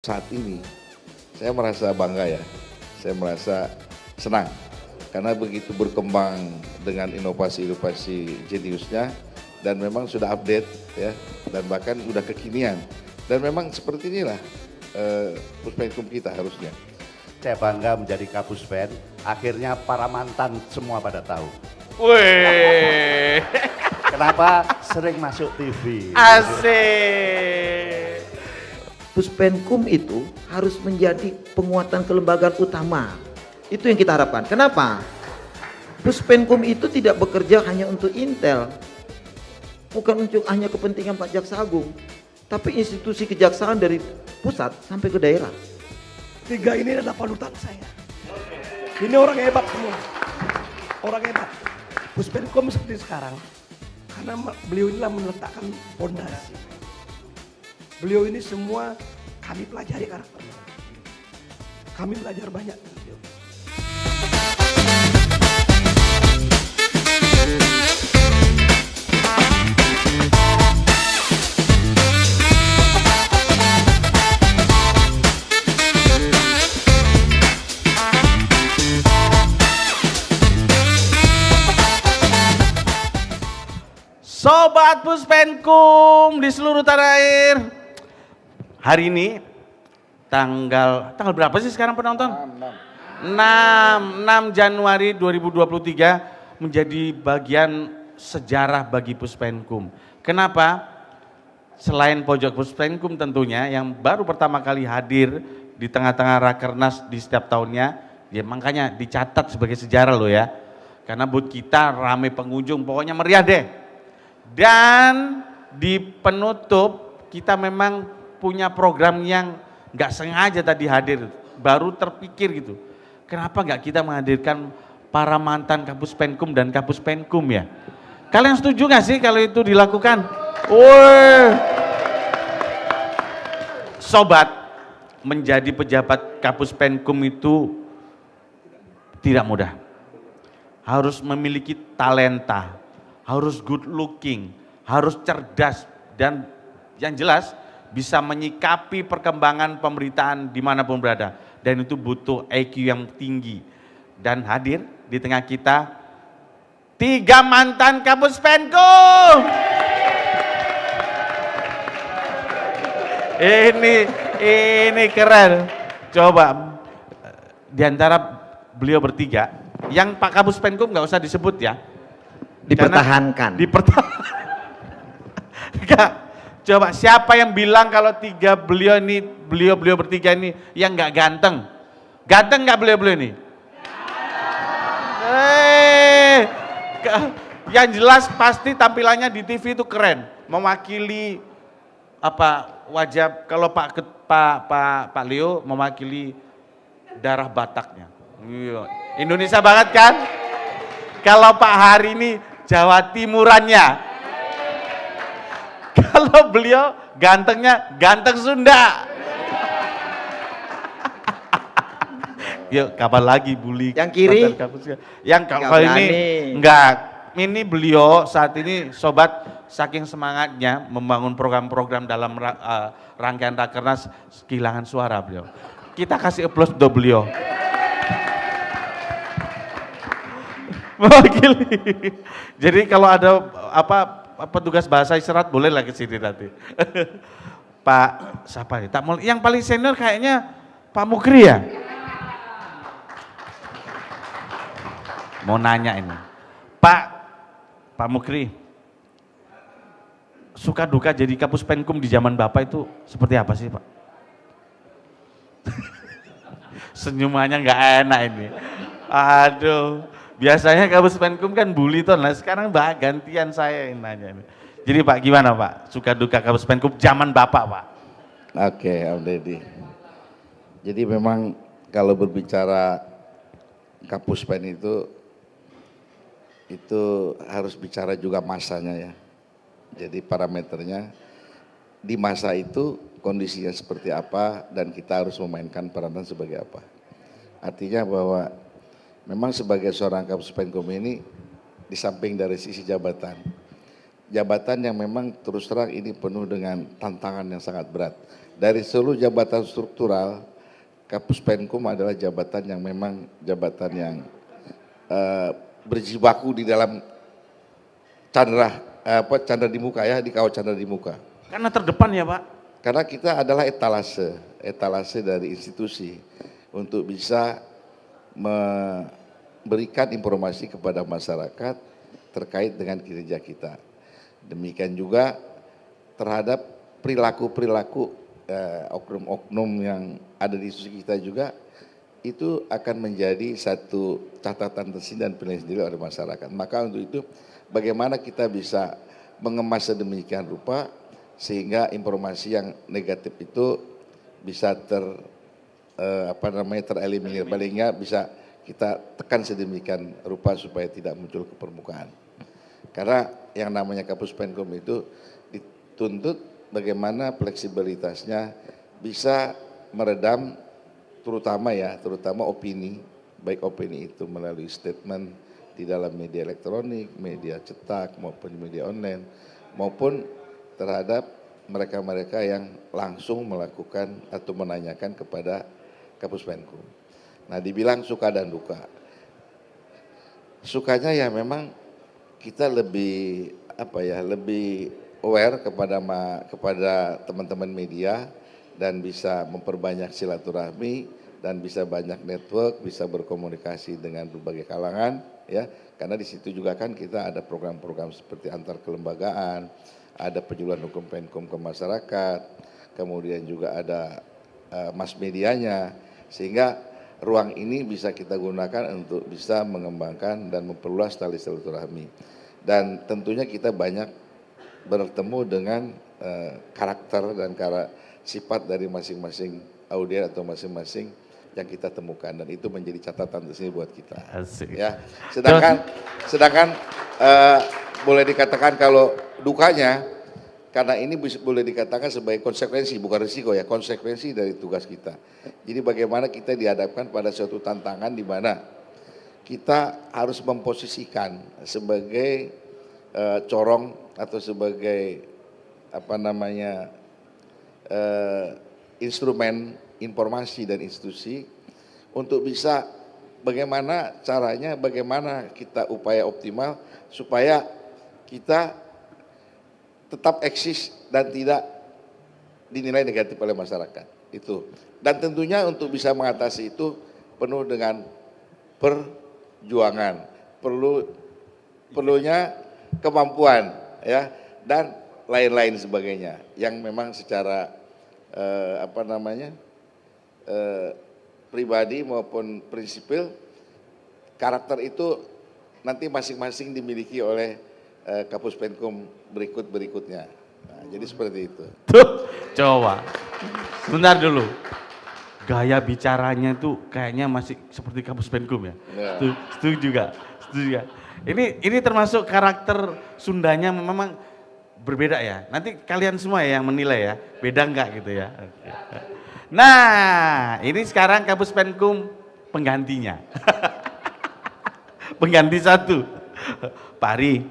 Saat ini saya merasa bangga ya, saya merasa senang karena begitu berkembang dengan inovasi-inovasi jeniusnya dan memang sudah update ya dan bahkan udah kekinian dan memang seperti inilah Puspenkum kita harusnya. Saya bangga menjadi Kapuspen, akhirnya para mantan semua pada tahu. Wih, Kenapa sering masuk TV? asik. Puspenkum itu harus menjadi penguatan kelembagaan utama. Itu yang kita harapkan. Kenapa? Puspenkum itu tidak bekerja hanya untuk Intel. Bukan untuk hanya kepentingan Pak Jaksa Agung. Tapi institusi kejaksaan dari pusat sampai ke daerah. Tiga ini adalah panutan saya. Ini orang hebat semua. Orang hebat. Puspenkum seperti sekarang. Karena beliau inilah meletakkan fondasi. Beliau ini semua kami pelajari karakternya. Kami belajar banyak dari beliau. Sobat Puspenkum di seluruh tanah air. Hari ini tanggal berapa sih sekarang penonton? 6 Januari 2023 menjadi bagian sejarah bagi Puspenkum. Kenapa? Selain pojok Puspenkum tentunya yang baru pertama kali hadir di tengah-tengah Rakernas di setiap tahunnya, ya makanya dicatat sebagai sejarah loh ya. Karena booth kita rame pengunjung, pokoknya meriah deh. Dan di penutup kita memang punya program yang nggak sengaja tadi hadir, baru terpikir gitu. Kenapa nggak kita menghadirkan para mantan Kapuspenkum dan Kapuspenkum ya? Kalian setuju nggak sih kalau itu dilakukan? Woi, sobat, menjadi pejabat Kapuspenkum itu tidak mudah. Harus memiliki talenta, harus good looking, harus cerdas, dan yang jelas bisa menyikapi perkembangan pemberitaan dimanapun berada. Dan itu butuh IQ yang tinggi. Dan hadir di tengah kita 3 mantan Kapuspenkum. Ini keren. Coba di antara beliau bertiga, yang Pak Kapuspenkum nggak usah disebut ya. Dipertahankan. Enggak. Coba siapa yang bilang kalau beliau bertiga ini yang nggak ganteng? Ganteng nggak beliau ini? Yang jelas pasti tampilannya di TV itu keren, mewakili apa wajah kalau Pak Leo mewakili darah Bataknya. Indonesia banget kan? Kalau Pak Hari ini Jawa Timurannya. Kalau beliau gantengnya ganteng Sunda. Yuk kapan lagi bully? Yang kiri? Yang kalau ini enggak. Ini beliau saat ini sobat saking semangatnya membangun program-program dalam rangkaian Rakernas kehilangan suara beliau. Kita kasih aplaus untuk beliau. Mewakili. Jadi kalau ada petugas bahasa isyarat bolehlah ke sini nanti. Pak siapa nih? Yang paling senior kayaknya Pak Mukri ya. Mau nanya ini. Pak Mukri. Suka duka jadi Kapuspenkum di zaman Bapak itu seperti apa sih, Pak? Senyumannya nggak enak ini. Aduh. Biasanya Kapuspenkum kan bully tuh, nah sekarang gantian saya yang nanya ini. Jadi Pak gimana Pak, suka duka Kapuspenkum zaman Bapak Pak? Oke, Om Deddy. Jadi memang kalau berbicara Kapuspen itu harus bicara juga masanya ya. Jadi parameternya di masa itu kondisinya seperti apa dan kita harus memainkan peranan sebagai apa. Artinya bahwa memang sebagai seorang Kapuspenkum ini di samping dari sisi jabatan yang memang terus terang ini penuh dengan tantangan yang sangat berat dari seluruh jabatan struktural, Kapus Penkum adalah jabatan yang memang jabatan yang berjibaku di dalam candra di muka ya, di kawah candra di muka. Karena terdepan ya Pak. Karena kita adalah etalase dari institusi untuk bisa memberikan informasi kepada masyarakat terkait dengan kinerja kita. Demikian juga terhadap perilaku-perilaku oknum-oknum yang ada di institusi kita juga, itu akan menjadi satu catatan tersendiri dan penilaian sendiri oleh masyarakat. Maka untuk itu bagaimana kita bisa mengemas sedemikian rupa sehingga informasi yang negatif itu bisa tereliminir, palingnya bisa kita tekan sedemikian rupa supaya tidak muncul ke permukaan. Karena yang namanya Kapus Penkum itu dituntut bagaimana fleksibilitasnya bisa meredam terutama opini, baik opini itu melalui statement di dalam media elektronik, media cetak maupun media online, maupun terhadap mereka-mereka yang langsung melakukan atau menanyakan kepada Kapus Penkum. Nah, dibilang suka dan duka. Sukanya ya memang kita lebih lebih aware kepada teman-teman media dan bisa memperbanyak silaturahmi dan bisa banyak network, bisa berkomunikasi dengan berbagai kalangan ya. Karena di situ juga kan kita ada program-program seperti antar kelembagaan, ada penjualan hukum Penkum ke masyarakat, kemudian juga ada mass medianya, sehingga ruang ini bisa kita gunakan untuk bisa mengembangkan dan memperluas tali silaturahmi. Dan tentunya kita banyak bertemu dengan karakter dan sifat dari masing-masing audien atau masing-masing yang kita temukan, dan itu menjadi catatan tersendiri buat kita. Asik. Ya, sedangkan boleh dikatakan kalau dukanya, karena ini boleh dikatakan sebagai konsekuensi, bukan risiko ya, konsekuensi dari tugas kita. Jadi bagaimana kita dihadapkan pada suatu tantangan di mana kita harus memposisikan sebagai corong atau sebagai instrumen informasi dan institusi untuk bisa bagaimana caranya, bagaimana kita upaya optimal supaya kita tetap eksis dan tidak dinilai negatif oleh masyarakat itu. Dan tentunya untuk bisa mengatasi itu penuh dengan perjuangan, perlunya kemampuan ya, dan lain-lain sebagainya yang memang secara pribadi maupun prinsipil karakter itu nanti masing-masing dimiliki oleh Kapus Penkum berikutnya. Nah, jadi seperti itu. Tuh, coba. Sebentar dulu. Gaya bicaranya tuh kayaknya masih seperti Kapus Penkum ya. Ya. Setuju juga. Ini termasuk karakter Sundanya memang berbeda ya. Nanti kalian semua ya yang menilai ya, beda enggak gitu ya. Oke. Nah, ini sekarang Kapus Penkum penggantinya. Pengganti satu. Pak Hari,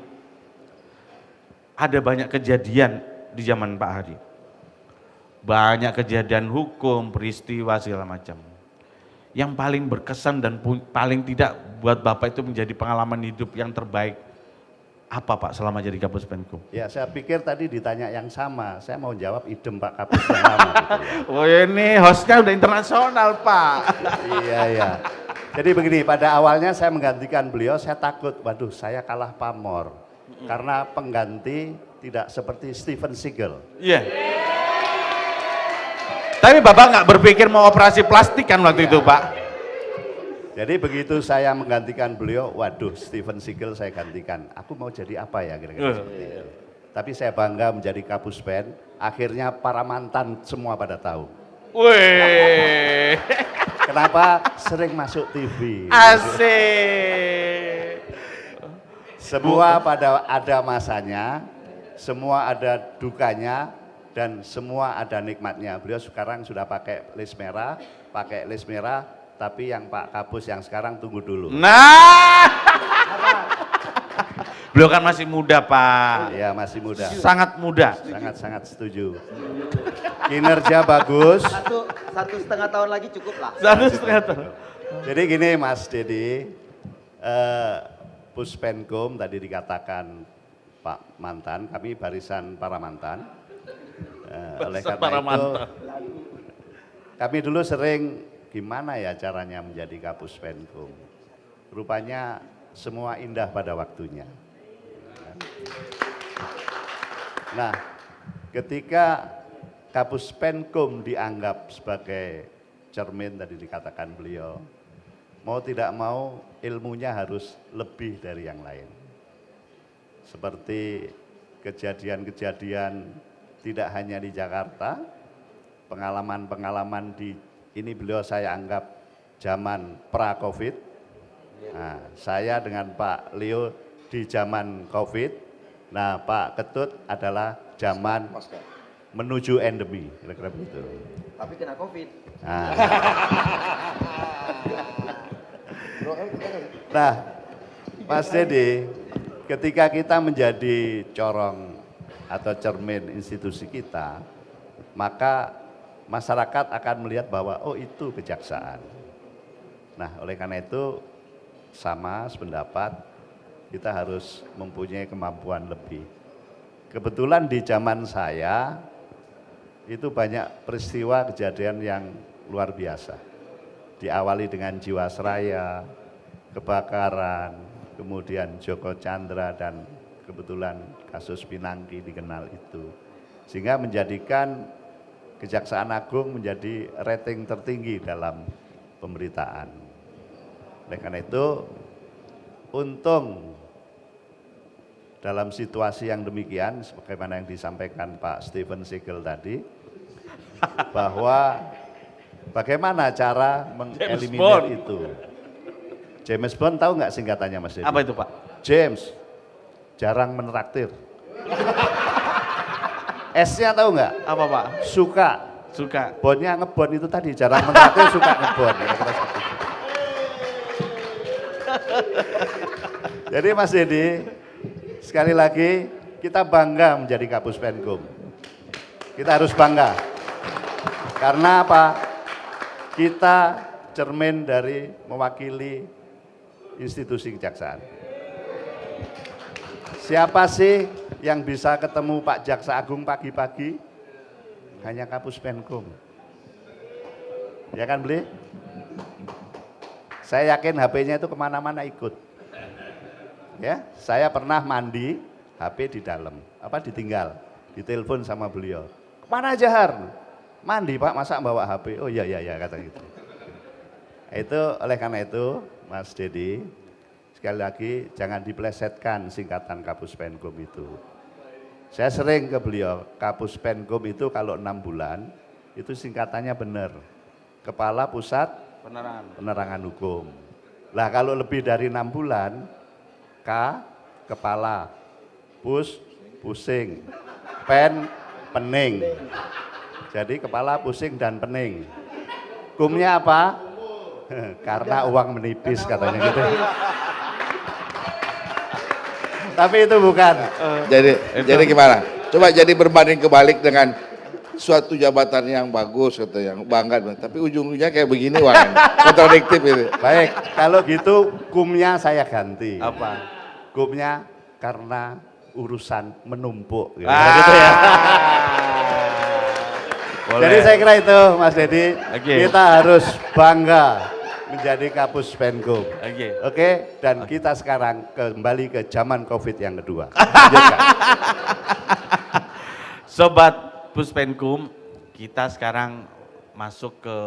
ada banyak kejadian di zaman Pak Hari. Banyak kejadian hukum, peristiwa segala macam. Yang paling berkesan dan paling tidak buat Bapak itu menjadi pengalaman hidup yang terbaik. Apa Pak selama jadi Kapus Penkum? Ya, saya pikir tadi ditanya yang sama. Saya mau jawab idem Pak Kapus yang lama. Gitu ya. Oh ini hostnya udah internasional Pak. Iya. Jadi begini, pada awalnya saya menggantikan beliau, saya takut, waduh saya kalah pamor. Karena pengganti tidak seperti Steven Seagal. Iya. Tapi Bapak nggak berpikir mau operasi plastik kan waktu itu Pak? Jadi begitu saya menggantikan beliau, waduh Steven Seagal saya gantikan. Aku mau jadi apa ya kira-kira seperti itu. Tapi saya bangga menjadi Kapus Pen, akhirnya para mantan semua pada tahu. Wih. Kenapa? Sering masuk TV. Asik. Semua pada ada masanya, semua ada dukanya, dan semua ada nikmatnya. Beliau sekarang sudah pakai list merah, tapi yang Pak Kapus yang sekarang tunggu dulu. Nah. Beliau kan masih muda, Pak. Ya masih muda. Sangat muda. Sangat-sangat setuju. Kinerja bagus. 1,5 tahun lagi cukup lah. 1,5 tahun. Jadi gini Mas Dedi, Puspenkum tadi dikatakan Pak mantan, kami barisan para mantan. Oleh Barisan karena para itu, mantan. kami dulu sering gimana ya caranya menjadi Kapuspenkum. Rupanya semua indah pada waktunya. Nah, ketika Kapuspenkum dianggap sebagai cermin tadi dikatakan beliau, mau tidak mau ilmunya harus lebih dari yang lain. Seperti kejadian-kejadian tidak hanya di Jakarta, pengalaman-pengalaman di ini beliau saya anggap zaman pra-Covid. Nah, saya dengan Pak Leo di zaman Covid. Nah, Pak Ketut adalah zaman menuju endemi, kira-kira begitu. Tapi kena Covid. Nah, Mas Dedi, ketika kita menjadi corong atau cermin institusi kita, maka masyarakat akan melihat bahwa oh itu kejaksaan. Nah, oleh karena itu sama sependapat, kita harus mempunyai kemampuan lebih. Kebetulan di zaman saya itu banyak peristiwa kejadian yang luar biasa. Diawali dengan Jiwasraya, kebakaran, kemudian Joko Chandra dan kebetulan kasus Pinangki dikenal itu. Sehingga menjadikan Kejaksaan Agung menjadi rating tertinggi dalam pemberitaan. Oleh karena itu, untung dalam situasi yang demikian, sebagaimana yang disampaikan Pak Steven Seagal tadi, bahwa bagaimana cara mengeliminir itu. James Bond tahu nggak singkatannya Mas Dedi? Apa itu, Pak? James, jarang menraktir. S-nya tahu nggak? Apa, Pak? Suka. Suka. Bondnya ngebon itu tadi, jarang menraktir, suka ngebon. Kira-kira seperti itu. Jadi Mas Dedi, sekali lagi kita bangga menjadi Kapuspenkum. Kita harus bangga. Karena apa? Kita cermin dari mewakili institusi kejaksaan. Siapa sih yang bisa ketemu Pak Jaksa Agung pagi-pagi? Hanya Kapuspenkum. Ya kan, Beli? Saya yakin HP-nya itu kemana-mana ikut. Ya, saya pernah mandi, HP di dalam, apa ditinggal, ditelepon sama beliau. Kemana aja Har? Mandi Pak, masa bawa HP? Oh iya kata gitu. Itu oleh karena itu, Mas Dedi, sekali lagi jangan dipelesetkan singkatan Kapuspenkum itu. Saya sering ke beliau, Kapuspenkum itu kalau 6 bulan, itu singkatannya benar. Kepala Pusat Penerangan Hukum. Lah kalau lebih dari 6 bulan, K, kepala, pusing, pening. Jadi kepala, pusing, dan pening. Hukumnya apa? Karena uang menipis katanya gitu. Tapi itu bukan. Jadi gimana? Coba jadi berbanding kebalik dengan suatu jabatan yang bagus atau yang bangga, tapi ujung-ujungnya kayak begini, wah, kontradiktif itu. Baik, kalau gitu hukumnya saya ganti. Apa? Hukumnya karena urusan menumpuk. Gitu ya. Jadi saya kira itu Mas Dedi, kita harus bangga menjadi Kapuspenkum. Oke, dan kita sekarang kembali ke zaman Covid yang kedua. Sobat Puspenkum, kita sekarang masuk ke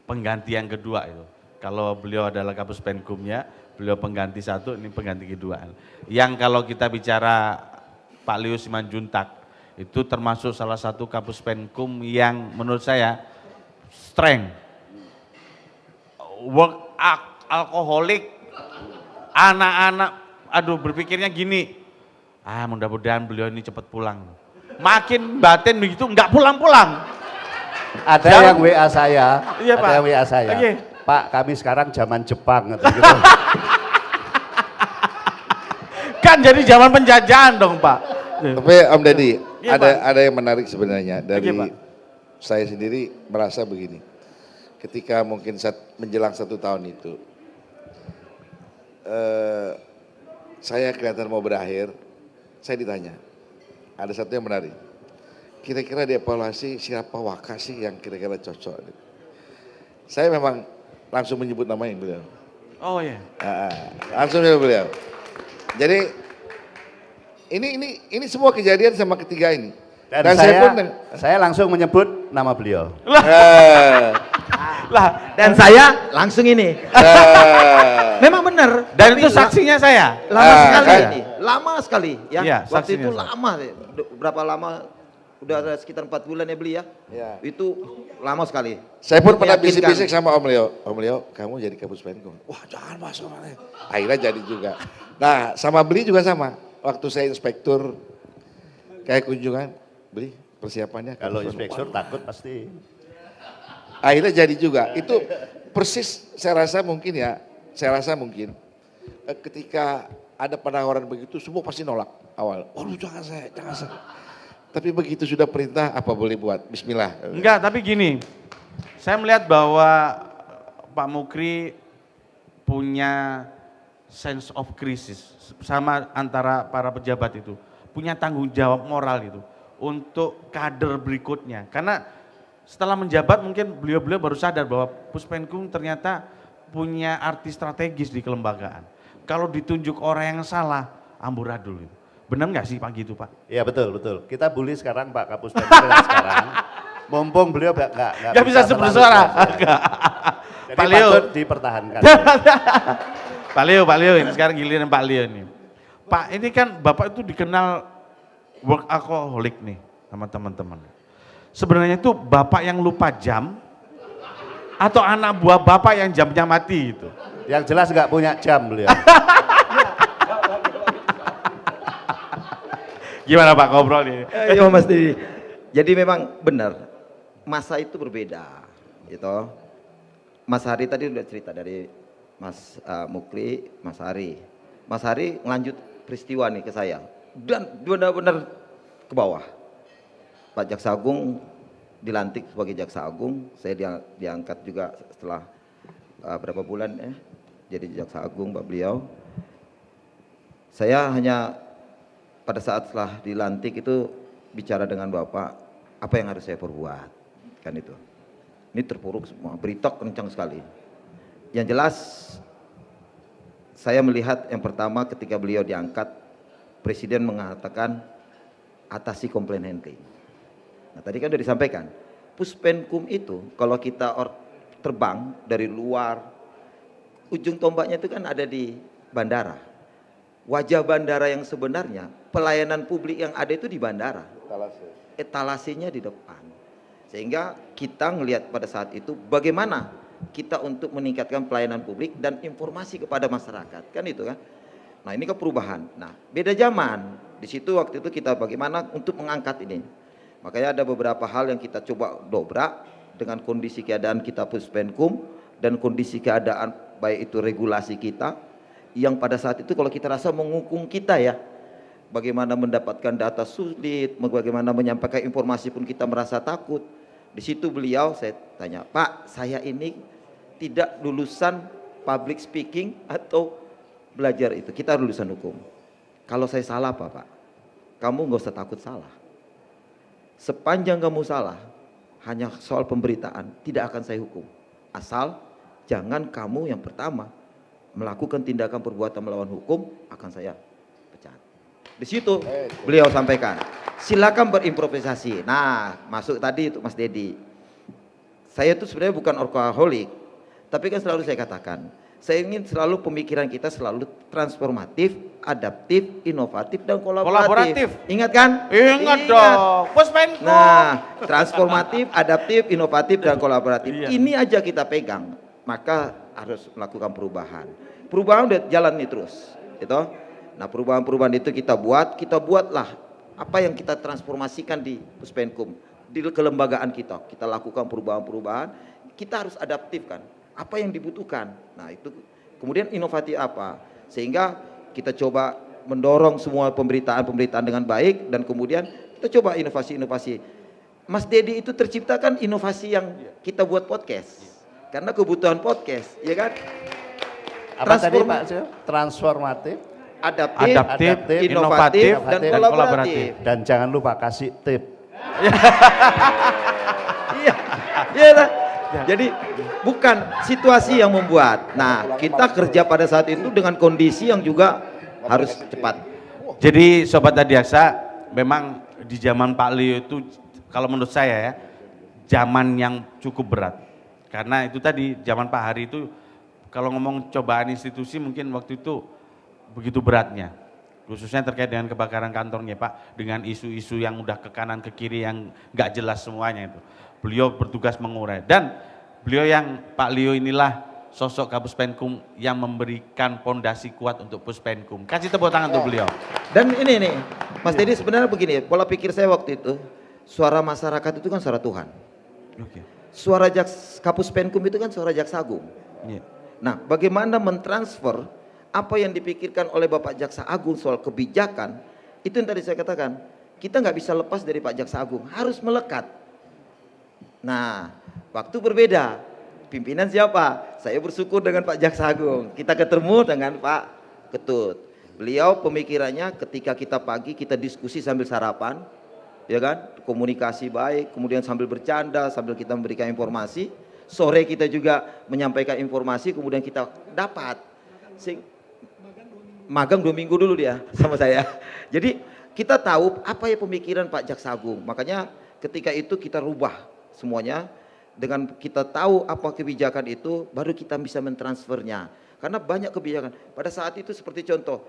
pengganti yang kedua itu. Kalau beliau adalah Kapuspenkumnya, beliau pengganti satu, ini pengganti kedua. Yang kalau kita bicara Pak Leo Simanjuntak, itu termasuk salah satu Kapuspenkum yang menurut saya strength, work alkoholik, anak-anak, aduh berpikirnya gini, mudah-mudahan beliau ini cepat pulang. Makin batin begitu, nggak pulang-pulang. Ada yang WA saya, iya, Pak. Ada yang WA saya. Okay. Pak, kami sekarang zaman Jepang. Gitu. Kan jadi zaman penjajahan dong Pak. Tapi Om Deddy, Iya, ada yang menarik sebenarnya dari Pak. saya sendiri merasa begini. Ketika mungkin menjelang 1 tahun itu, saya kelihatan mau berakhir, saya ditanya, ada satu yang menarik. Kira-kira dievaluasi siapa Waka sih yang kira-kira cocok. Saya memang langsung menyebut namanya beliau. Oh iya. Langsung menyebut beliau. Jadi ini semua kejadian sama ketiga ini. Dan saya langsung menyebut nama beliau. Lah, Dan saya langsung ini. Memang benar. dan tapi itu saksinya saya. lama sekali kan? ini. Lama sekali ya. Iya, Waktu saksinya itu saya. lama. Berapa lama? Udah ada sekitar 4 bulan ya beli ya. Ya. Itu lama sekali. Saya pun pernah Meyakinkan. bisik-bisik sama Om Leo. Om Leo, kamu jadi Kapus Penkum. Wah jangan mas. Akhirnya jadi juga. Nah sama Beli juga sama. Waktu saya inspektur kayak kunjungan, Beli persiapannya. Kalau Kapus Penkum. inspektur takut pasti. Akhirnya jadi juga. Itu persis saya rasa mungkin ketika ada penawaran begitu semua pasti nolak awal. Waduh jangan saya. Tapi begitu sudah perintah apa boleh buat? Bismillah. Enggak, tapi gini. Saya melihat bahwa Pak Mukri punya sense of crisis sama antara para pejabat itu. Punya tanggung jawab moral itu untuk kader berikutnya. Karena setelah menjabat mungkin beliau-beliau baru sadar bahwa Puspenkum ternyata punya arti strategis di kelembagaan. Kalau ditunjuk orang yang salah, amburadul itu. Benar nggak sih Pak gitu Pak? Iya betul. Kita bully sekarang Pak Kapus Penkum sekarang. Mumpung beliau nggak Bisa terlalu bersuara. keras, ya. Jadi Pak Leo. patut dipertahankan. Pak Leo ini sekarang giliran Pak Leo nih. Pak ini kan Bapak itu dikenal workaholic nih sama teman-teman. Sebenarnya itu Bapak yang lupa jam atau anak buah Bapak yang jamnya mati itu? Yang jelas nggak punya jam beliau. Gimana Pak ngobrol nih? Iya Mas Didi. Jadi memang benar, masa itu berbeda. Gitu. Mas Hari tadi udah cerita dari Mas Mukri, Mas Hari. Mas Hari ngelanjut peristiwa nih ke saya. Dan benar-benar ke bawah. Pak Jaksa Agung dilantik sebagai Jaksa Agung. Saya diangkat juga setelah berapa bulan ya. Jadi Jaksa Agung Pak beliau. Saya hanya pada saat setelah dilantik itu bicara dengan Bapak, apa yang harus saya perbuat, kan itu. Ini terpuruk semua, berita kencang sekali. Yang jelas, saya melihat yang pertama ketika beliau diangkat, Presiden mengatakan atasi komplain handling. Nah tadi kan sudah disampaikan, Puspenkum itu kalau kita terbang dari luar, ujung tombaknya itu kan ada di bandara. Wajah bandara yang sebenarnya, pelayanan publik yang ada itu di bandara. Etalasenya di depan. Sehingga kita ngelihat pada saat itu bagaimana kita untuk meningkatkan pelayanan publik dan informasi kepada masyarakat. Kan itu kan. Nah ini kan perubahan. Nah beda zaman. Di situ waktu itu kita bagaimana untuk mengangkat ini. Makanya ada beberapa hal yang kita coba dobrak dengan kondisi keadaan kita Puspenkum dan kondisi keadaan baik itu regulasi kita. Yang pada saat itu kalau kita rasa menghukum kita ya, bagaimana mendapatkan data sulit, bagaimana menyampaikan informasi pun kita merasa takut. Di situ beliau saya tanya, Pak saya ini tidak lulusan public speaking atau belajar itu, kita lulusan hukum. Kalau saya salah Pak, kamu nggak usah takut salah. Sepanjang kamu salah, hanya soal pemberitaan, tidak akan saya hukum. Asal jangan kamu yang pertama melakukan tindakan perbuatan melawan hukum, akan saya pecat. Di situ beliau sampaikan, silakan berimprovisasi. Nah, masuk tadi itu Mas Dedi. Saya itu sebenarnya bukan workaholic, tapi kan selalu saya katakan, saya ingin selalu pemikiran kita selalu transformatif, adaptif, inovatif, dan kolaboratif. Ingat kan? Ingat dong. Puspenkum. Nah, transformatif, adaptif, inovatif, dan kolaboratif. Iya. Ini aja kita pegang, maka harus melakukan perubahan. Perubahan udah jalan nih terus, gitu. Nah, perubahan-perubahan itu kita buatlah apa yang kita transformasikan di Puspenkum, di kelembagaan kita. Kita lakukan perubahan-perubahan, kita harus adaptif kan. Apa yang dibutuhkan. Nah, itu kemudian inovatif apa? Sehingga kita coba mendorong semua pemberitaan dengan baik, dan kemudian kita coba inovasi-inovasi. Mas Dedi itu terciptakan inovasi yang kita buat podcast. Karena kebutuhan podcast, ya kan? Apa tadi Pak Sil? Transformatif, Adaptif, inovatif, dan kolaboratif. dan jangan lupa kasih tip. Iya, iya lah. Jadi bukan situasi yang membuat. Nah, kita kerja pada saat itu dengan kondisi yang juga harus cepat. Jadi Sobat Adiaksa, memang di zaman Pak Leo itu, kalau menurut saya ya, zaman yang cukup berat. Karena itu tadi, zaman Pak Hari itu, kalau ngomong cobaan institusi mungkin waktu itu begitu beratnya. Khususnya terkait dengan kebakaran kantornya Pak, dengan isu-isu yang udah ke kanan ke kiri yang nggak jelas semuanya itu. Beliau bertugas mengurai, dan beliau yang Pak Leo inilah sosok Kapus Penkum yang memberikan pondasi kuat untuk Puspenkum. Kasih tepuk tangan untuk beliau. Dan ini nih, Mas Dedi, sebenarnya begini, pola pikir saya waktu itu, suara masyarakat itu kan suara Tuhan. Oke. Suara Kapus Penkum itu kan suara Jaksa Agung. Iya. Nah, bagaimana mentransfer apa yang dipikirkan oleh Bapak Jaksa Agung soal kebijakan, itu yang tadi saya katakan, kita nggak bisa lepas dari Pak Jaksa Agung, harus melekat. Nah, waktu berbeda, pimpinan siapa? Saya bersyukur dengan Pak Jaksa Agung, kita ketemu dengan Pak Ketut. Beliau pemikirannya ketika kita pagi kita diskusi sambil sarapan, ya kan, komunikasi baik, kemudian sambil bercanda, sambil kita memberikan informasi, sore kita juga menyampaikan informasi, kemudian kita dapat magang 2 minggu dulu dia sama saya. Jadi kita tahu apa ya pemikiran Pak Jaksa Agung, makanya ketika itu kita rubah semuanya, dengan kita tahu apa kebijakan itu, baru kita bisa mentransfernya. Karena banyak kebijakan. Pada saat itu seperti contoh,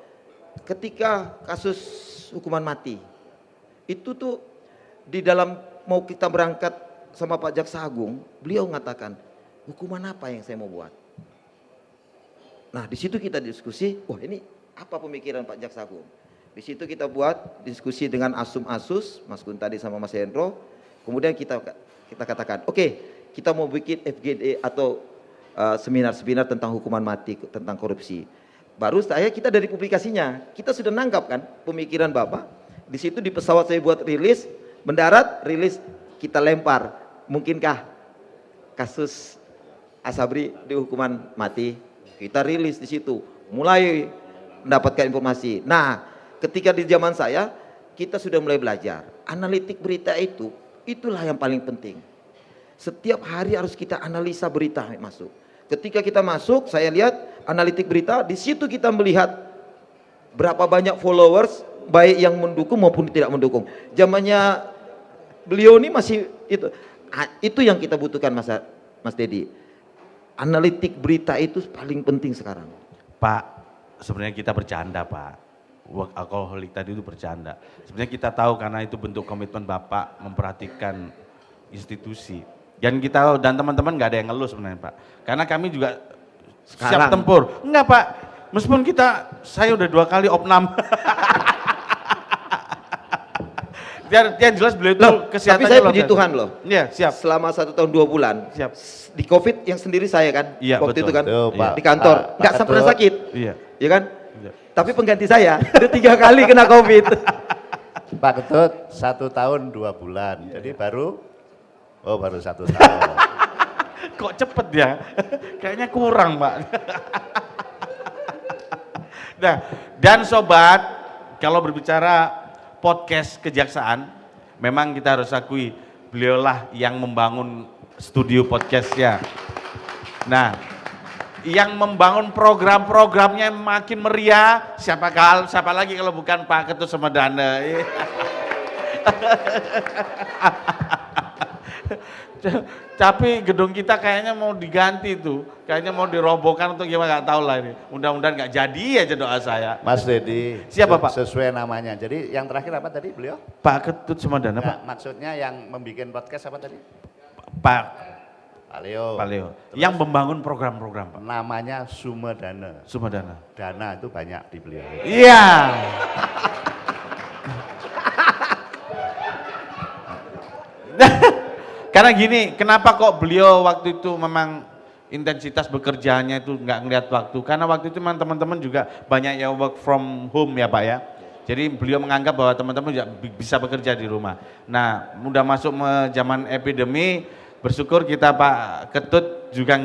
ketika kasus hukuman mati, itu tuh di dalam mau kita berangkat sama Pak Jaksa Agung, beliau mengatakan, hukuman apa yang saya mau buat? Nah, di situ kita diskusi, wah ini apa pemikiran Pak Jaksa Agung? Di situ kita buat diskusi dengan Asum-Asus, Mas Gun tadi sama Mas Hendro, kemudian kita katakan, oke, kita mau bikin FGD atau seminar-seminar tentang hukuman mati, tentang korupsi. Baru kita dari publikasinya, kita sudah nangkap kan pemikiran Bapak. Di situ di pesawat saya buat rilis, mendarat, rilis, kita lempar. Mungkinkah kasus Asabri di hukuman mati? Kita rilis di situ, mulai mendapatkan informasi. Nah, ketika di zaman saya, kita sudah mulai belajar. Analitik berita itulah yang paling penting. Setiap hari harus kita analisa berita masuk. Ketika kita masuk, saya lihat analitik berita, di situ kita melihat berapa banyak followers, baik yang mendukung maupun tidak mendukung. Zamannya beliau ini masih itu yang kita butuhkan Mas Dedi. Analitik berita itu paling penting sekarang. Pak, sebenarnya kita bercanda Pak. Workaholic tadi itu bercanda. Sebenarnya kita tahu karena itu bentuk komitmen Bapak memperhatikan institusi. Dan kita dan teman-teman nggak ada yang ngeluh sebenarnya Pak. Karena kami juga siap tempur. Enggak Pak, meskipun saya udah 2 kali opnam. Yang jelas beliau itu kesehatannya. Tapi saya puji Tuhan loh. Iya, siap. Selama 1 tahun 2 bulan. Siap. Di COVID yang sendiri saya kan. Iya, waktu betul. itu kan. Tuh, Pak, di kantor. Pak Nggak pernah Ketut. sakit. Iya. Iya kan? Iya. Tapi pengganti saya udah 3 kali kena COVID. Pak Ketut 1 tahun 2 bulan, jadi baru 1 tahun. Kok cepet ya? Kayaknya kurang Pak. Nah, dan sobat, kalau berbicara podcast kejaksaan, memang kita harus akui beliaulah yang membangun studio podcastnya. Nah, yang membangun program-programnya makin meriah, siapa lagi kalau bukan Pak Ketut Sumedana. Tapi gedung kita kayaknya mau diganti tuh, kayaknya mau dirobohkan untuk gimana nggak tahu lah ini. Mudah-mudahan nggak jadi aja doa saya. Mas Dedi, Siapa, Pak? Sesuai namanya. Jadi yang terakhir apa tadi beliau? Pak Ketut Sumedana Pak. Maksudnya yang membuat podcast apa tadi? Pak Leo. Yang membangun program-program Pak. Namanya Sumedana. Sumedana. Dana itu banyak di beliau. Iya. Karena gini, kenapa kok beliau waktu itu memang intensitas bekerjanya itu nggak ngelihat waktu. Karena waktu itu memang teman-teman juga banyak yang work from home ya Pak ya. Jadi beliau menganggap bahwa teman-teman juga bisa bekerja di rumah. Nah, udah masuk zaman epidemi, bersyukur kita Pak Ketut juga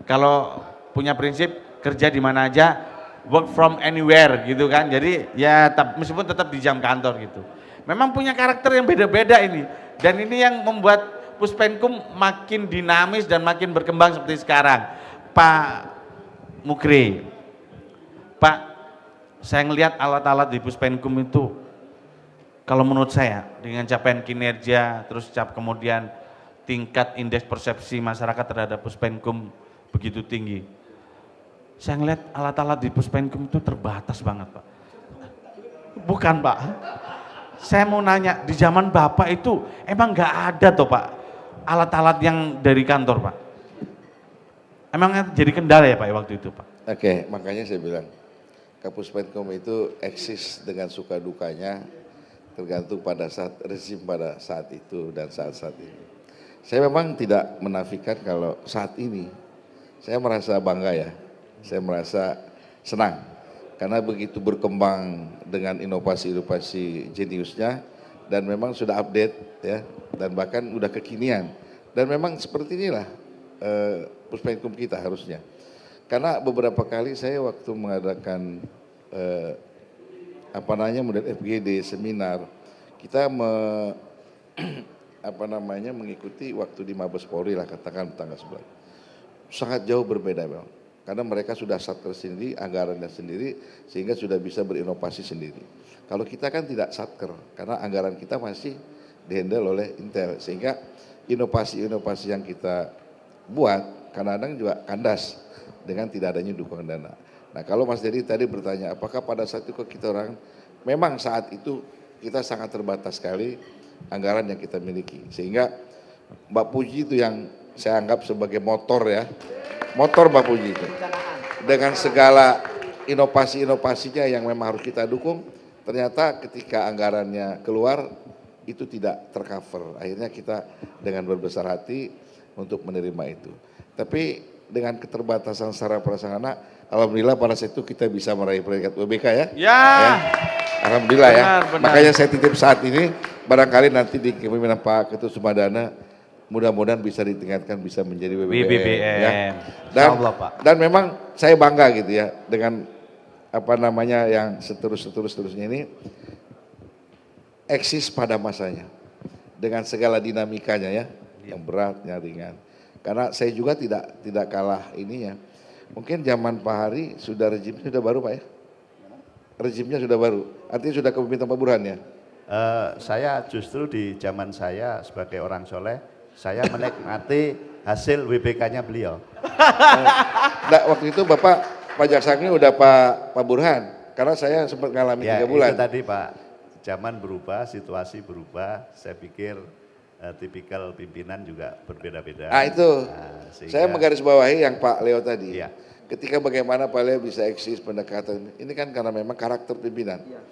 kalau punya prinsip kerja di mana aja, work from anywhere gitu kan. Jadi ya meskipun tetap di jam kantor gitu. Memang punya karakter yang beda-beda ini. Dan ini yang membuat Puspenkum makin dinamis dan makin berkembang seperti sekarang. Pak Mukri, Pak, saya ngelihat alat-alat di Puspenkum itu, kalau menurut saya dengan capaian kinerja, terus kemudian tingkat indeks persepsi masyarakat terhadap Puspenkum begitu tinggi. Saya ngelihat alat-alat di Puspenkum itu terbatas banget Pak. Bukan Pak, saya mau nanya, di zaman Bapak itu emang nggak ada toh Pak alat-alat yang dari kantor Pak? Emang jadi kendala ya Pak waktu itu Pak? Oke, makanya saya bilang Kapuspenkum itu eksis dengan suka dukanya tergantung pada saat rezim pada saat itu dan saat-saat ini. Saya memang tidak menafikan kalau saat ini saya merasa bangga ya, saya merasa senang karena begitu berkembang dengan inovasi-inovasi jeniusnya dan memang sudah update ya dan bahkan udah kekinian dan memang seperti inilah Puspenkum kita harusnya. Karena beberapa kali saya waktu mengadakan model FGD seminar, kita mengikuti waktu di Mabes Polri lah katakan tanggal 11. Sangat jauh berbeda memang. Karena mereka sudah satker sendiri, anggarannya sendiri, sehingga sudah bisa berinovasi sendiri. Kalau kita kan tidak satker, karena anggaran kita masih dihandle oleh Intel, sehingga inovasi-inovasi yang kita buat kadang-kadang juga kandas dengan tidak adanya dukungan dana. Nah kalau Mas Dedi tadi bertanya apakah pada saat itu kita orang, memang saat itu kita sangat terbatas sekali anggaran yang kita miliki. Sehingga Mbak Puji itu yang saya anggap sebagai motor ya, motor Mbak Puji itu. Dengan segala inovasi-inovasinya yang memang harus kita dukung, ternyata ketika anggarannya keluar itu tidak tercover. Akhirnya kita dengan berbesar hati untuk menerima itu. Tapi dengan keterbatasan secara prasarana, alhamdulillah pada saat itu kita bisa meraih predikat UBK ya. Ya. Alhamdulillah benar. Makanya saya titip saat ini, barangkali nanti di kepemimpinan Pak Ketut Sumadana, mudah-mudahan bisa ditingkatkan, bisa menjadi WBBM. Ya. Dan memang saya bangga gitu ya, dengan yang seterusnya ini, eksis pada masanya. Dengan segala dinamikanya ya, yang berat, yang ringan. Karena saya juga tidak kalah ininya. Mungkin zaman Pak Hari rezimnya sudah baru Pak ya? Rezimnya sudah baru, artinya sudah kepemimpinan Pak Burhan ya? Saya justru di zaman saya sebagai orang soleh, saya menikmati hasil WBK-nya beliau. Nah, waktu itu Bapak Jaksangnya udah Pak Burhan, karena saya sempat ngalami 3 bulan. Itu tadi Pak, zaman berubah, situasi berubah, saya pikir tipikal pimpinan juga berbeda-beda. Nah itu, saya menggarisbawahi yang Pak Leo tadi. Iya. Ketika bagaimana Pak Leo bisa eksis pendekatan, ini kan karena memang karakter pimpinan. Iya.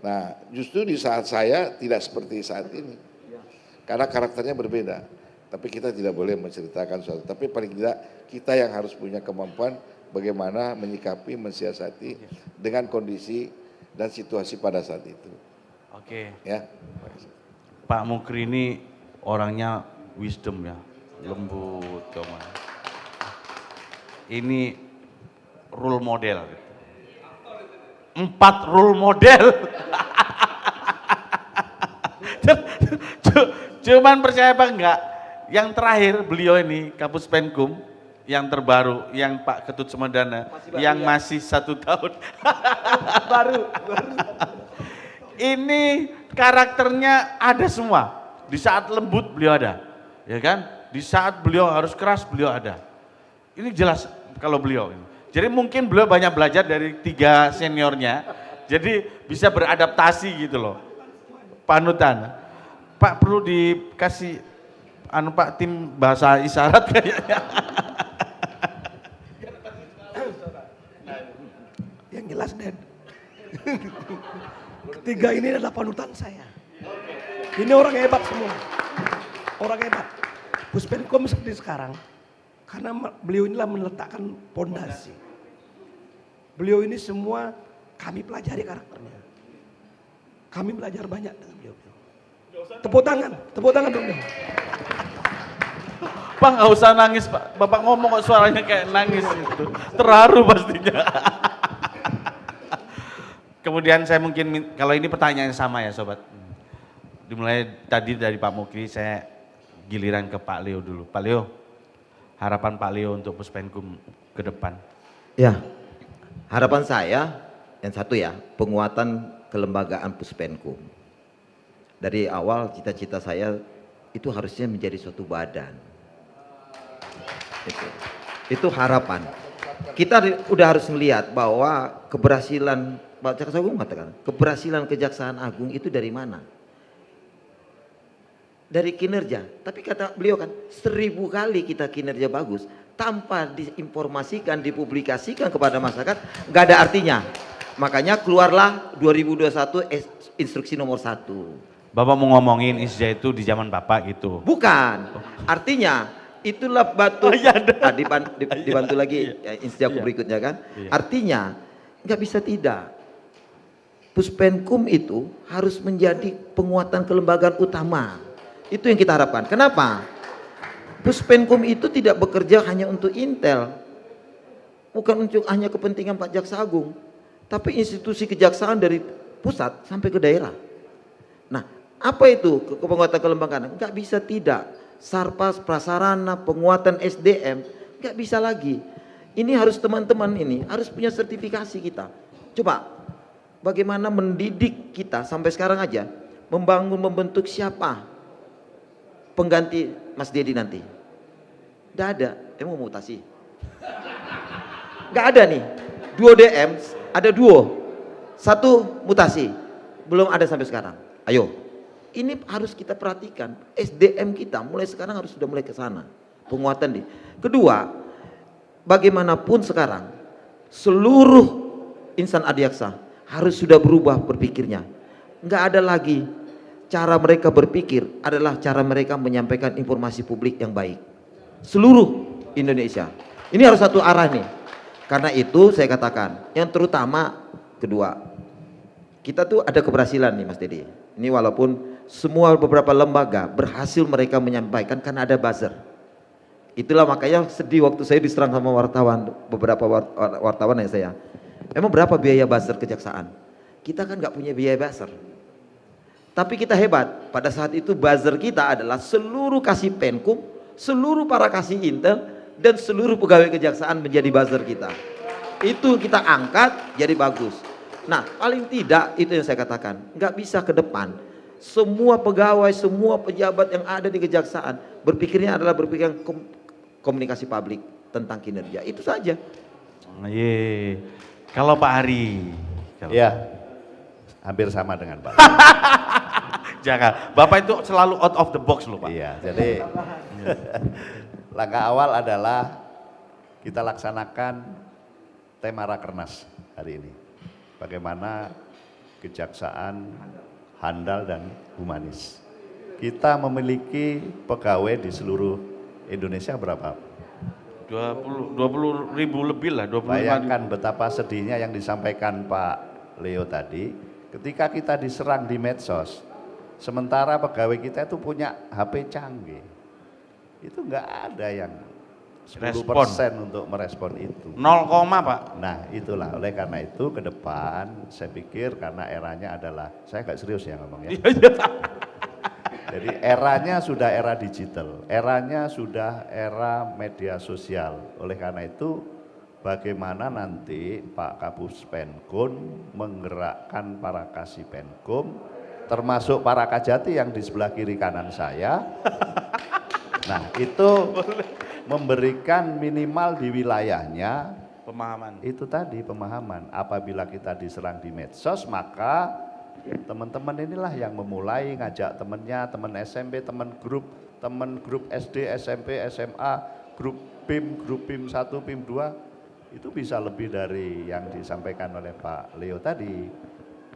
Nah justru di saat saya tidak seperti saat ini. Iya. Karena karakternya berbeda. Tapi kita tidak boleh menceritakan sesuatu. Tapi paling tidak kita yang harus punya kemampuan bagaimana menyikapi, mensiasati dengan kondisi dan situasi pada saat itu. Oke. Ya. Pak Mukri ini orangnya wisdom ya, lembut teman. Ini role model. 4 role model. Cuman percaya apa enggak? Yang terakhir beliau ini Kapuspenkum yang terbaru, yang Pak Ketut Sumadana, yang masih 1 tahun. baru. Ini karakternya ada semua. Di saat lembut beliau ada, ya kan? Di saat beliau harus keras beliau ada. Ini jelas kalau beliau ini. Jadi mungkin beliau banyak belajar dari 3 seniornya, jadi bisa beradaptasi gitu loh. Panutan. Pak perlu dikasih Pak tim bahasa isyarat kayaknya. Yang jelas Dan, ketiga ini adalah panutan saya. Ini orang hebat semua, orang hebat. Puspenkum seperti sekarang, Karena beliau inilah meletakkan pondasi. Beliau ini semua kami pelajari karakternya. Kami belajar banyak dengan beliau. Tepuk tangan untuk beliau. Pak nggak usah nangis Pak, Bapak ngomong kok suaranya kayak nangis gitu, terharu pastinya. Kemudian saya mungkin, kalau ini pertanyaan yang sama ya sobat. Dimulai tadi dari Pak Mukri, saya giliran ke Pak Leo dulu. Pak Leo, harapan Pak Leo untuk Puspenkum ke depan. Ya, harapan saya yang satu ya, penguatan kelembagaan Puspenkum. Dari awal cita-cita saya itu harusnya menjadi suatu badan. Itu harapan. Kita udah harus melihat bahwa keberhasilan Pak Jaksa Agung mengatakan, keberhasilan Kejaksaan Agung itu dari mana? Dari kinerja. Tapi kata beliau kan, 1000 kali kita kinerja bagus tanpa diinformasikan, dipublikasikan kepada masyarakat, nggak ada artinya. Makanya keluarlah 2021 instruksi nomor 1. Bapak mau ngomongin Isja itu di zaman Bapak gitu? Bukan, artinya itulah batu, dibantu lagi instruksi berikutnya kan. Artinya nggak bisa tidak. Puspenkum itu harus menjadi penguatan kelembagaan utama. Itu yang kita harapkan. Kenapa? Puspenkum itu tidak bekerja hanya untuk Intel. Bukan untuk hanya kepentingan Pak Jaksa Agung. Tapi institusi kejaksaan dari pusat sampai ke daerah. Nah, apa itu penguatan kelembagaan? Enggak bisa tidak. Sarpas, prasarana, penguatan SDM, enggak bisa lagi. Ini harus teman-teman ini, harus punya sertifikasi kita. Coba, bagaimana mendidik kita sampai sekarang aja, membentuk siapa pengganti Mas Dedi nanti? Enggak ada, emang mau mutasi? Enggak ada nih, 2 DM, ada 2, 1 mutasi, belum ada sampai sekarang. Ayo, ini harus kita perhatikan, SDM kita mulai sekarang harus sudah mulai ke sana, penguatan di. Kedua, bagaimanapun sekarang, seluruh insan adiaksa harus sudah berubah berpikirnya. Enggak ada lagi cara mereka berpikir adalah cara mereka menyampaikan informasi publik yang baik. Seluruh Indonesia. Ini harus satu arah nih. Karena itu saya katakan, yang terutama kedua, kita tuh ada keberhasilan nih Mas Dedi. Ini walaupun semua beberapa lembaga berhasil mereka menyampaikan karena ada buzzer. Itulah makanya sedih waktu saya diserang sama wartawan, beberapa wartawan yang saya. Emang berapa biaya buzzer kejaksaan? Kita kan nggak punya biaya buzzer. Tapi kita hebat, pada saat itu buzzer kita adalah seluruh kasih Penkum, seluruh para kasih Intel, dan seluruh pegawai kejaksaan menjadi buzzer kita. Itu kita angkat jadi bagus. Nah paling tidak itu yang saya katakan, nggak bisa ke depan. Semua pegawai, semua pejabat yang ada di kejaksaan berpikirnya adalah berpikir komunikasi publik tentang kinerja. Itu saja. Ye. Kalau Pak Hari. Ya, hampir sama dengan Pak. Jangan, Bapak itu selalu out of the box loh Pak. Iya, jadi langkah awal adalah kita laksanakan tema Rakernas hari ini. Bagaimana kejaksaan handal dan humanis. Kita memiliki pegawai di seluruh Indonesia berapa? 20 ribu lebih lah, 25 Bayangkan betapa sedihnya yang disampaikan Pak Leo tadi. Ketika kita diserang di medsos, sementara pegawai kita itu punya HP canggih. Itu enggak ada yang 10% untuk merespon itu. 0, Pak. Nah itulah, oleh karena itu ke depan saya pikir karena eranya adalah, saya nggak serius ya ngomongnya. Jadi eranya sudah era digital, eranya sudah era media sosial. Oleh karena itu bagaimana nanti Pak Kapus Penkum menggerakkan para kasih Penkum, termasuk para Kajati yang di sebelah kiri kanan saya. Nah itu memberikan minimal di wilayahnya pemahaman. Itu tadi pemahaman. Apabila kita diserang di medsos, maka teman-teman inilah yang memulai ngajak temennya, teman SMP, teman grup SD, SMP, SMA, grup PIM 1, PIM 2, itu bisa lebih dari yang disampaikan oleh Pak Leo tadi.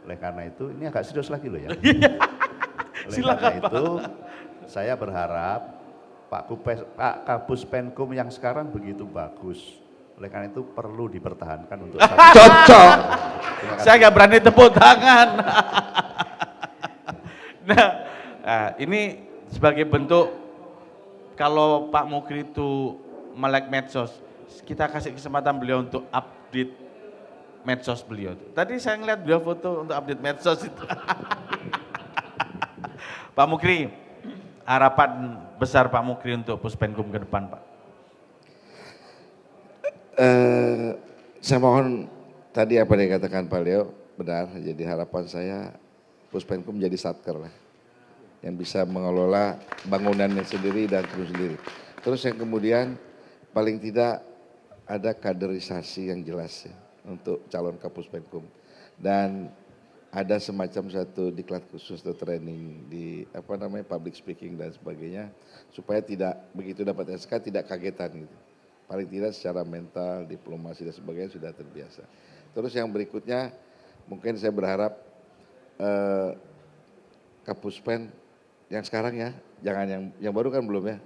Oleh karena itu, ini agak serius lagi loh ya. Oleh Silakan, karena itu, saya berharap Pak Kapus Penkum yang sekarang begitu bagus. Oleh karena itu perlu dipertahankan untuk Cocok. Saya nggak berani tepuk tangan. Nah, ini sebagai bentuk kalau Pak Mukri itu melek medsos, kita kasih kesempatan beliau untuk update medsos beliau. Tadi saya ngeliat beliau foto untuk update medsos itu. Pak Mukri, harapan besar Pak Mukri untuk Puspenkum ke depan, Pak. Saya mohon tadi apa yang dikatakan Pak Leo benar, jadi harapan saya Puspenkum menjadi satker lah, yang bisa mengelola bangunannya sendiri dan terus sendiri. Terus yang kemudian paling tidak ada kaderisasi yang jelas ya, untuk calon Kapuspenkum, dan ada semacam satu diklat khusus atau training di public speaking dan sebagainya, supaya tidak begitu dapat SK tidak kagetan gitu. Paling tidak secara mental, diplomasi dan sebagainya sudah terbiasa. Terus yang berikutnya mungkin saya berharap Kapuspen yang sekarang ya, jangan yang baru kan belum ya.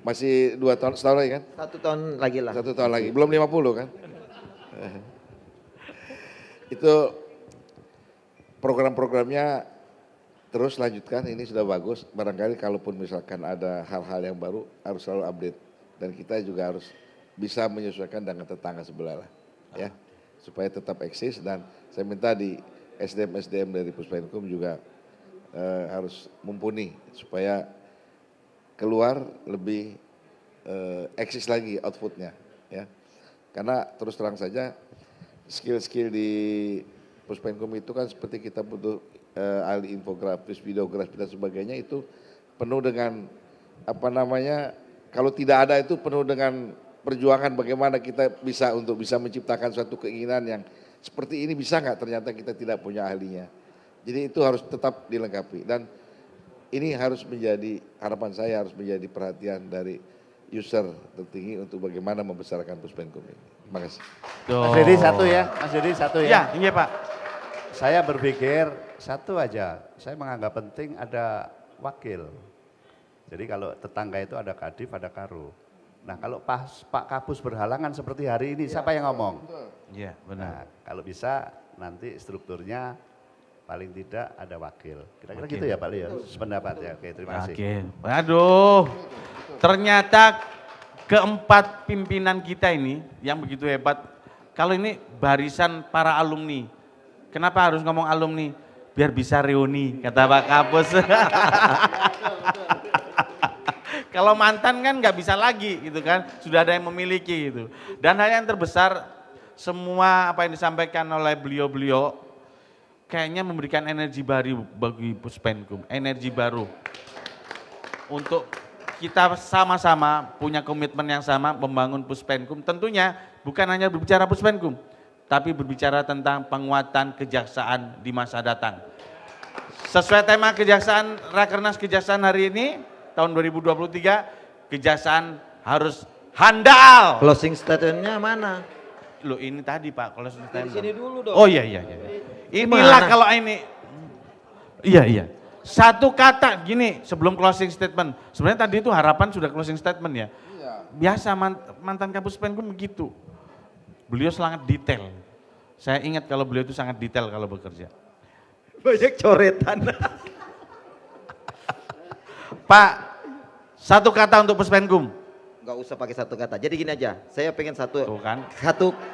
Masih 2 tahun, setahun lagi kan? 1 tahun lagi lah. 1 tahun lagi, belum 50 kan? Itu program-programnya terus lanjutkan, ini sudah bagus. Barangkali kalaupun misalkan ada hal-hal yang baru harus selalu update. Dan kita juga harus bisa menyesuaikan dengan tetangga sebelah lah. Ya, supaya tetap eksis, dan saya minta di SDM dari Puspenkum juga harus mumpuni supaya keluar lebih eksis lagi outputnya ya, karena terus terang saja skill-skill di Puspenkum itu kan seperti kita butuh ahli infografis, videografis dan sebagainya, itu penuh dengan kalau tidak ada itu penuh dengan perjuangan bagaimana kita bisa menciptakan suatu keinginan yang seperti ini, bisa nggak, ternyata kita tidak punya ahlinya. Jadi itu harus tetap dilengkapi, dan ini harus menjadi harapan saya, harus menjadi perhatian dari user tertinggi untuk bagaimana membesarkan Puspenkum ini. Terima kasih. Mas Dedi satu ya, Mas Dedi satu ya. Ya, iya Pak. Saya berpikir satu aja, saya menganggap penting ada wakil. Jadi kalau tetangga itu ada kadif, ada karu. Nah kalau Pak Kapus berhalangan seperti hari ini, siapa yang ngomong? Iya, benar. Nah, kalau bisa nanti strukturnya paling tidak ada wakil. Kira-kira gitu ya Pak Leo, sependapat ya. Oke, terima kasih. Oke. Aduh, ternyata keempat pimpinan kita ini yang begitu hebat. Kalau ini barisan para alumni. Kenapa harus ngomong alumni? Biar bisa reuni, kata Pak Kapus. Kalau mantan kan nggak bisa lagi gitu kan, sudah ada yang memiliki gitu. Dan hal yang terbesar, semua apa yang disampaikan oleh beliau-beliau kayaknya memberikan energi baru bagi Puspenkum, energi baru. Untuk kita sama-sama punya komitmen yang sama membangun Puspenkum, tentunya bukan hanya berbicara Puspenkum, tapi berbicara tentang penguatan kejaksaan di masa datang. Sesuai tema kejaksaan, Rakernas Kejaksaan hari ini, tahun 2023, kejaksaan harus handal. Closing statementnya mana? Loh ini tadi Pak, closing statement. Di sini dulu dong. Oh iya. Inilah Gimana? kalau ini. Iya. Satu kata gini sebelum closing statement. Sebenarnya tadi itu harapan sudah closing statement ya. Biasa mantan Kapuspenkum begitu. Beliau sangat detail. Saya ingat kalau beliau itu sangat detail kalau bekerja. Banyak coretan. Pak, satu kata untuk Puspenkum. Enggak usah pakai satu kata. Jadi gini aja, saya pengen Tuh kan.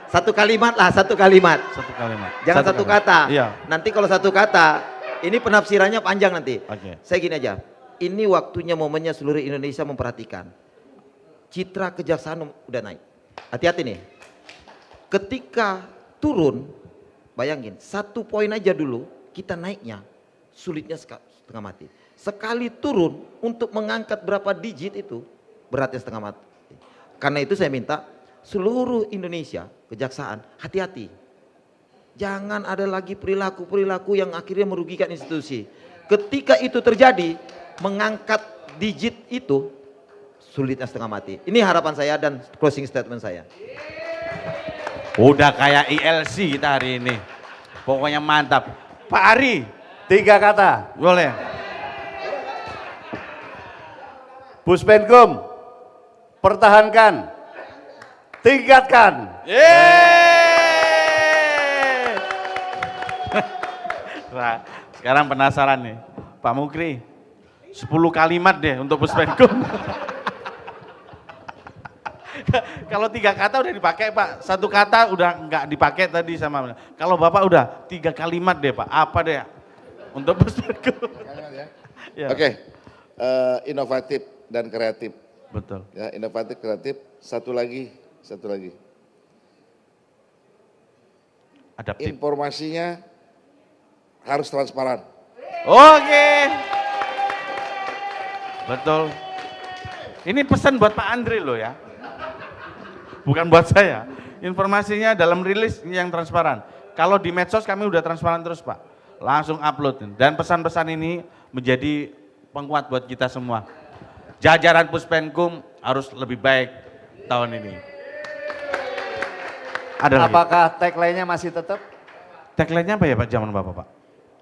satu kalimat lah, satu kalimat. Satu kalimat. Jangan satu kata. Iya. Nanti kalau satu kata, ini penafsirannya panjang nanti. Oke. Saya gini aja, ini waktunya momennya seluruh Indonesia memperhatikan. Citra kejaksaan udah naik. Hati-hati nih. Ketika turun, bayangin, 1 poin aja dulu kita naiknya, sulitnya setengah mati. Sekali turun untuk mengangkat berapa digit itu, beratnya setengah mati. Karena itu saya minta seluruh Indonesia, kejaksaan, hati-hati. Jangan ada lagi perilaku-perilaku yang akhirnya merugikan institusi. Ketika itu terjadi, mengangkat digit itu, sulitnya setengah mati. Ini harapan saya dan closing statement saya. Udah kayak ILC kita hari ini. Pokoknya mantap. Pak Ari, 3 kata. boleh. Puspenkum, pertahankan, tingkatkan. Yeay! Nah, sekarang penasaran nih, Pak Mukri, 10 kalimat deh untuk Puspenkum. Kalau 3 kata udah dipakai Pak, 1 kata udah nggak dipakai tadi sama. Kalau Bapak udah 3 kalimat deh Pak, apa deh untuk Puspenkum? Ya. Oke, inovatif dan kreatif. Betul. Ya, inovatif, kreatif. Satu lagi. Adaptif. Informasinya harus transparan. Oke. Betul. Ini pesan buat Pak Andre loh ya. Bukan buat saya. Informasinya dalam rilis yang transparan. Kalau di medsos kami udah transparan terus Pak. Langsung upload. Dan pesan-pesan ini menjadi penguat buat kita semua. Jajaran Puspenkum harus lebih baik tahun ini. Ada lagi? Apakah tagline-nya masih tetap? Tagline-nya apa ya Pak zaman Bapak Pak?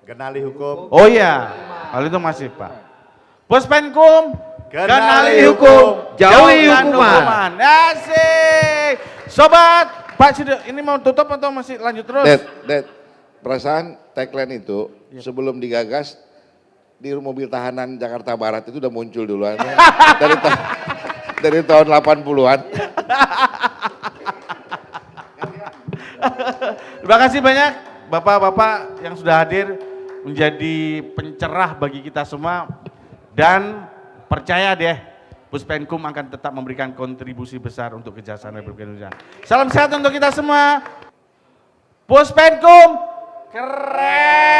Kenali hukum. Oh iya, hal itu masih Pak. Puspenkum, Kenali hukum, jauhi jauhkan hukuman. Asik. Sobat, Pak sudah ini mau tutup atau masih lanjut terus? Dad, perasaan tagline itu sebelum digagas di mobil tahanan Jakarta Barat itu udah muncul duluan ya. dari tahun 80-an. Terima kasih banyak Bapak-bapak yang sudah hadir menjadi pencerah bagi kita semua dan percaya deh Puspenkum akan tetap memberikan kontribusi besar untuk kejahatan Republik Indonesia. Salam sehat untuk kita semua. Puspenkum keren.